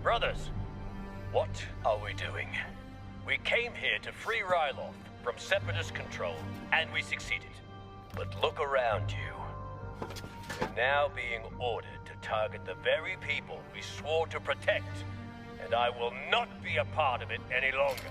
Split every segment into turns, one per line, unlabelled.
Brothers, what are we doing? We came here to free Ryloth from Separatist control, and we succeeded. But look around you. We're now being ordered to target the very people we swore to protect, and I will not be a part of it any longer.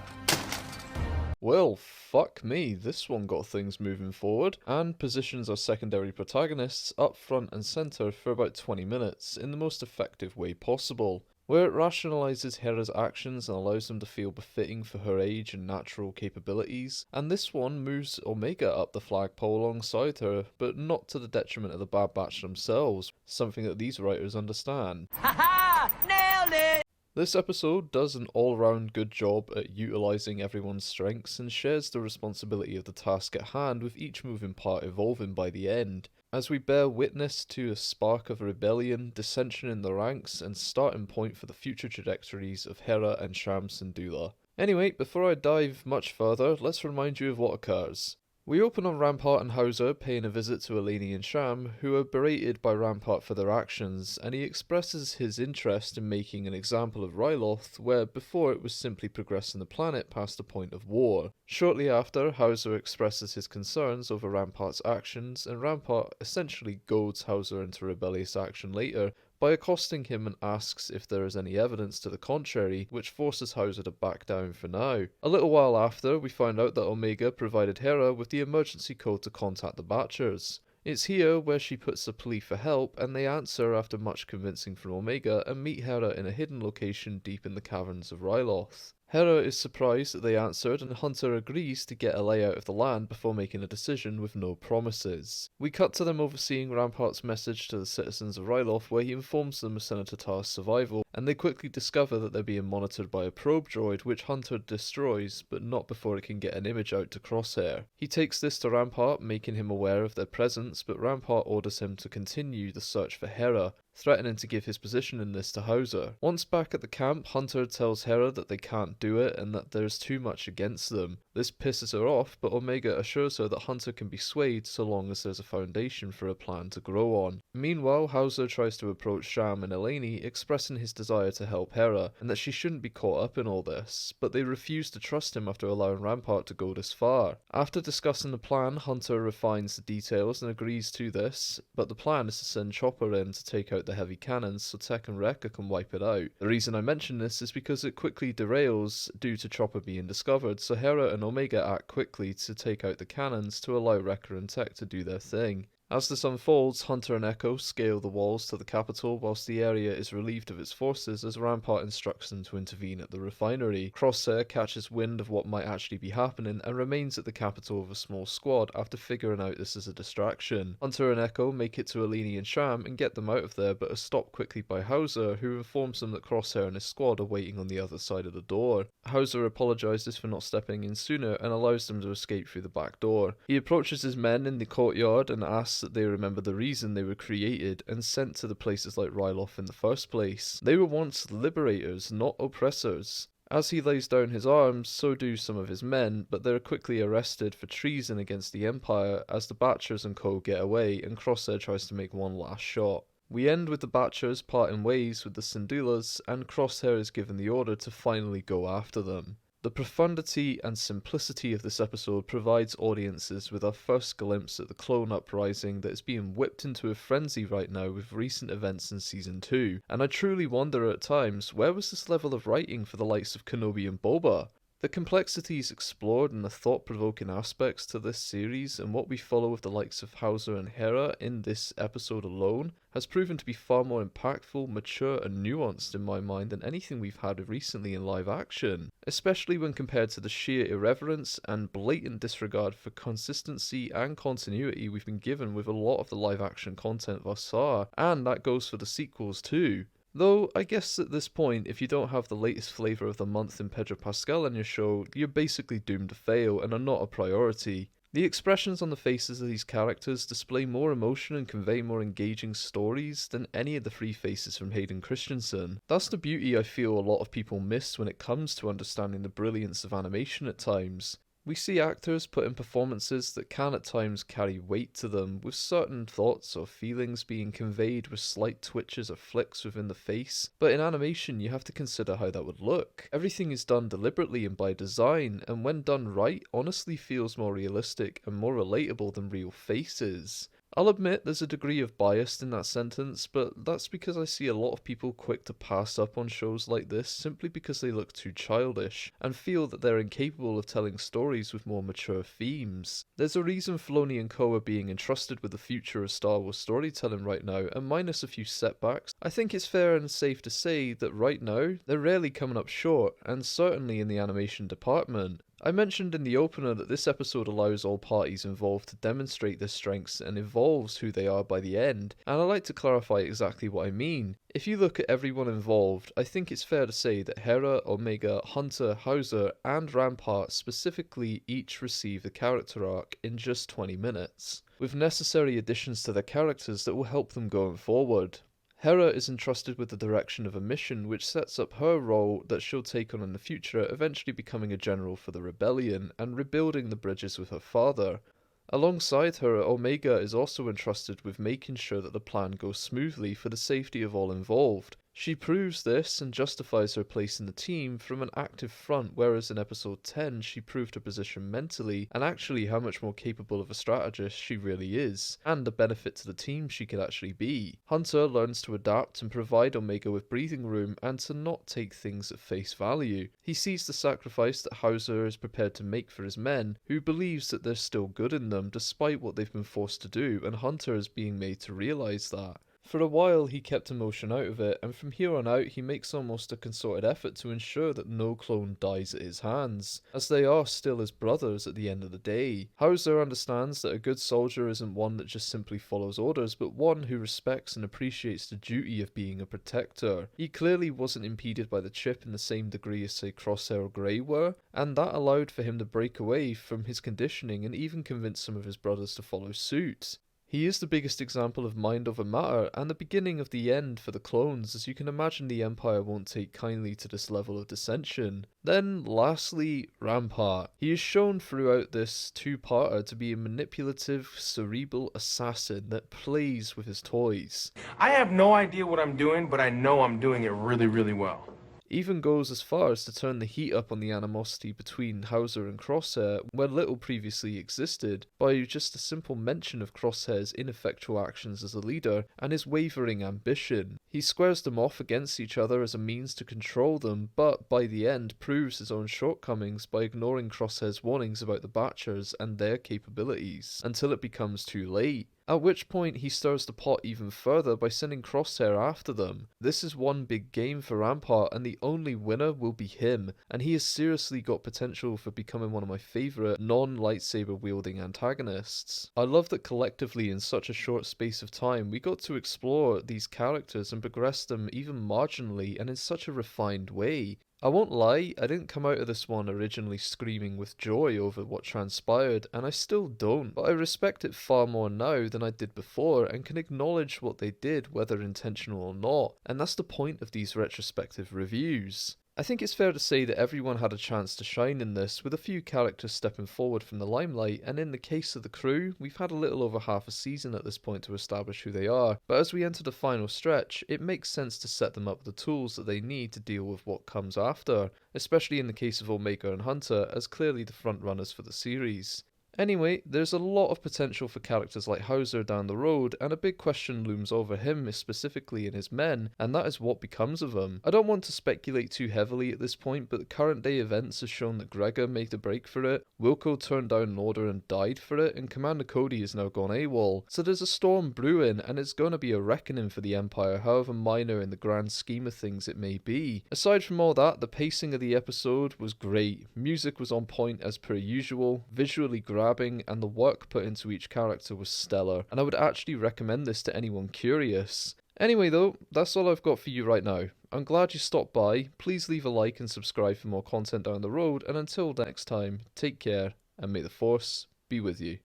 Well, fuck me, this one got things moving forward, and positions our secondary protagonists up front and centre for about 20 minutes in the most effective way possible, where it rationalises Hera's actions and allows them to feel befitting for her age and natural capabilities, and this one moves Omega up the flagpole alongside her, but not to the detriment of the Bad Batch themselves, something that these writers understand.
Haha! Nailed it!
This episode does an all-round good job at utilising everyone's strengths and shares the responsibility of the task at hand, with each moving part evolving by the end, as we bear witness to a spark of rebellion, dissension in the ranks, and starting point for the future trajectories of Hera and Shram Syndulla. Anyway, before I dive much further, let's remind you of what occurs. We open on Rampart and Hauser paying a visit to Eleni and Sham, who are berated by Rampart for their actions, and he expresses his interest in making an example of Ryloth, where before it was simply progressing the planet past the point of war. Shortly after, Hauser expresses his concerns over Rampart's actions, and Rampart essentially goads Hauser into rebellious action later, by accosting him and asks if there is any evidence to the contrary, which forces Hauser to back down for now. A little while after, we find out that Omega provided Hera with the emergency code to contact the Batchers. It's here where she puts a plea for help, and they answer after much convincing from Omega and meet Hera in a hidden location deep in the caverns of Ryloth. Hera is surprised that they answered, and Hunter agrees to get a layout of the land before making a decision with no promises. We cut to them overseeing Rampart's message to the citizens of Ryloth, where he informs them of Senator Tar's survival, and they quickly discover that they're being monitored by a probe droid, which Hunter destroys, but not before it can get an image out to Crosshair. He takes this to Rampart, making him aware of their presence, but Rampart orders him to continue the search for Hera, threatening to give his position in this to Hauser. Once back at the camp, Hunter tells Hera that they can't do it and that there's too much against them. This pisses her off, but Omega assures her that Hunter can be swayed so long as there's a foundation for a plan to grow on. Meanwhile, Hauser tries to approach Sham and Eleni, expressing his desire to help Hera, and that she shouldn't be caught up in all this, but they refuse to trust him after allowing Rampart to go this far. After discussing the plan, Hunter refines the details and agrees to this, but the plan is to send Chopper in to take out the heavy cannons so Tech and Rekka can wipe it out. The reason I mention this is because it quickly derails due to Chopper being discovered, so Hera and Omega act quickly to take out the cannons to allow Rekka and Tech to do their thing. As this unfolds, Hunter and Echo scale the walls to the capital whilst the area is relieved of its forces as Rampart instructs them to intervene at the refinery. Crosshair catches wind of what might actually be happening and remains at the capital with a small squad after figuring out this is a distraction. Hunter and Echo make it to Eleni and Sham and get them out of there, but are stopped quickly by Hauser, who informs them that Crosshair and his squad are waiting on the other side of the door. Hauser apologises for not stepping in sooner and allows them to escape through the back door. He approaches his men in the courtyard and asks that they remember the reason they were created and sent to the places like Ryloth in the first place. They were once liberators, not oppressors. As he lays down his arms, so do some of his men, but they're quickly arrested for treason against the Empire as the Batchers and co get away and Crosshair tries to make one last shot. We end with the Batchers parting ways with the Syndullas, and Crosshair is given the order to finally go after them. The profundity and simplicity of this episode provides audiences with our first glimpse at the clone uprising that is being whipped into a frenzy right now with recent events in Season 2, and I truly wonder at times, where was this level of writing for the likes of Kenobi and Boba? The complexities explored and the thought-provoking aspects to this series and what we follow with the likes of Hauser and Hera in this episode alone has proven to be far more impactful, mature and nuanced in my mind than anything we've had recently in live action, especially when compared to the sheer irreverence and blatant disregard for consistency and continuity we've been given with a lot of the live action content thus far, and that goes for the sequels too. Though, I guess at this point, if you don't have the latest flavour of the month in Pedro Pascal on your show, you're basically doomed to fail and are not a priority. The expressions on the faces of these characters display more emotion and convey more engaging stories than any of the three faces from Hayden Christensen. That's the beauty I feel a lot of people miss when it comes to understanding the brilliance of animation at times. We see actors put in performances that can at times carry weight to them, with certain thoughts or feelings being conveyed with slight twitches or flicks within the face, but in animation you have to consider how that would look. Everything is done deliberately and by design, and when done right, honestly feels more realistic and more relatable than real faces. I'll admit there's a degree of bias in that sentence, but that's because I see a lot of people quick to pass up on shows like this simply because they look too childish, and feel that they're incapable of telling stories with more mature themes. There's a reason Filoni and co are being entrusted with the future of Star Wars storytelling right now, and minus a few setbacks, I think it's fair and safe to say that right now, they're rarely coming up short, and certainly in the animation department. I mentioned in the opener that this episode allows all parties involved to demonstrate their strengths and evolves who they are by the end, and I'd like to clarify exactly what I mean. If you look at everyone involved, I think it's fair to say that Hera, Omega, Hunter, Hauser, and Rampart specifically each receive the character arc in just 20 minutes, with necessary additions to their characters that will help them going forward. Hera is entrusted with the direction of a mission which sets up her role that she'll take on in the future, eventually becoming a general for the rebellion and rebuilding the bridges with her father. Alongside her, Omega is also entrusted with making sure that the plan goes smoothly for the safety of all involved. She proves this and justifies her place in the team from an active front, whereas in episode 10 she proved her position mentally and actually how much more capable of a strategist she really is, and a benefit to the team she could actually be. Hunter learns to adapt and provide Omega with breathing room and to not take things at face value. He sees the sacrifice that Hauser is prepared to make for his men, who believes that there's still good in them despite what they've been forced to do, and Hunter is being made to realise that. For a while he kept emotion out of it, and from here on out he makes almost a concerted effort to ensure that no clone dies at his hands, as they are still his brothers at the end of the day. Hauser understands that a good soldier isn't one that just simply follows orders, but one who respects and appreciates the duty of being a protector. He clearly wasn't impeded by the chip in the same degree as say Crosshair or Grey were, and that allowed for him to break away from his conditioning and even convince some of his brothers to follow suit. He is the biggest example of mind over matter, and the beginning of the end for the clones, as you can imagine the Empire won't take kindly to this level of dissension. Then, lastly, Rampart. He is shown throughout this two-parter to be a manipulative, cerebral assassin that plays with his toys.
I have no idea what I'm doing, but I know I'm doing it really, really well.
Even goes as far as to turn the heat up on the animosity between Hauser and Crosshair, where little previously existed, by just a simple mention of Crosshair's ineffectual actions as a leader and his wavering ambition. He squares them off against each other as a means to control them, but by the end proves his own shortcomings by ignoring Crosshair's warnings about the Batchers and their capabilities, until it becomes too late. At which point he stirs the pot even further by sending Crosshair after them. This is one big game for Rampart, and the only winner will be him, and he has seriously got potential for becoming one of my favourite non-lightsaber wielding antagonists. I love that collectively in such a short space of time we got to explore these characters and progress them even marginally and in such a refined way. I won't lie, I didn't come out of this one originally screaming with joy over what transpired, and I still don't, but I respect it far more now than I did before and can acknowledge what they did, whether intentional or not, and that's the point of these retrospective reviews. I think it's fair to say that everyone had a chance to shine in this, with a few characters stepping forward from the limelight, and in the case of the crew, we've had a little over half a season at this point to establish who they are, but as we enter the final stretch, it makes sense to set them up with the tools that they need to deal with what comes after, especially in the case of Omega and Hunter, as clearly the frontrunners for the series. Anyway, there's a lot of potential for characters like Hauser down the road, and a big question looms over him specifically and his men, and that is what becomes of them. I don't want to speculate too heavily at this point, but the current day events have shown that Gregor made a break for it, Wilco turned down an order and died for it, and Commander Cody has now gone AWOL. So there's a storm brewing, and it's going to be a reckoning for the Empire, however minor in the grand scheme of things it may be. Aside from all that, the pacing of the episode was great, music was on point as per usual, visually grabbing, and the work put into each character was stellar, and I would actually recommend this to anyone curious. Anyway though, that's all I've got for you right now. I'm glad you stopped by, please leave a like and subscribe for more content down the road, and until next time, take care, and may the Force be with you.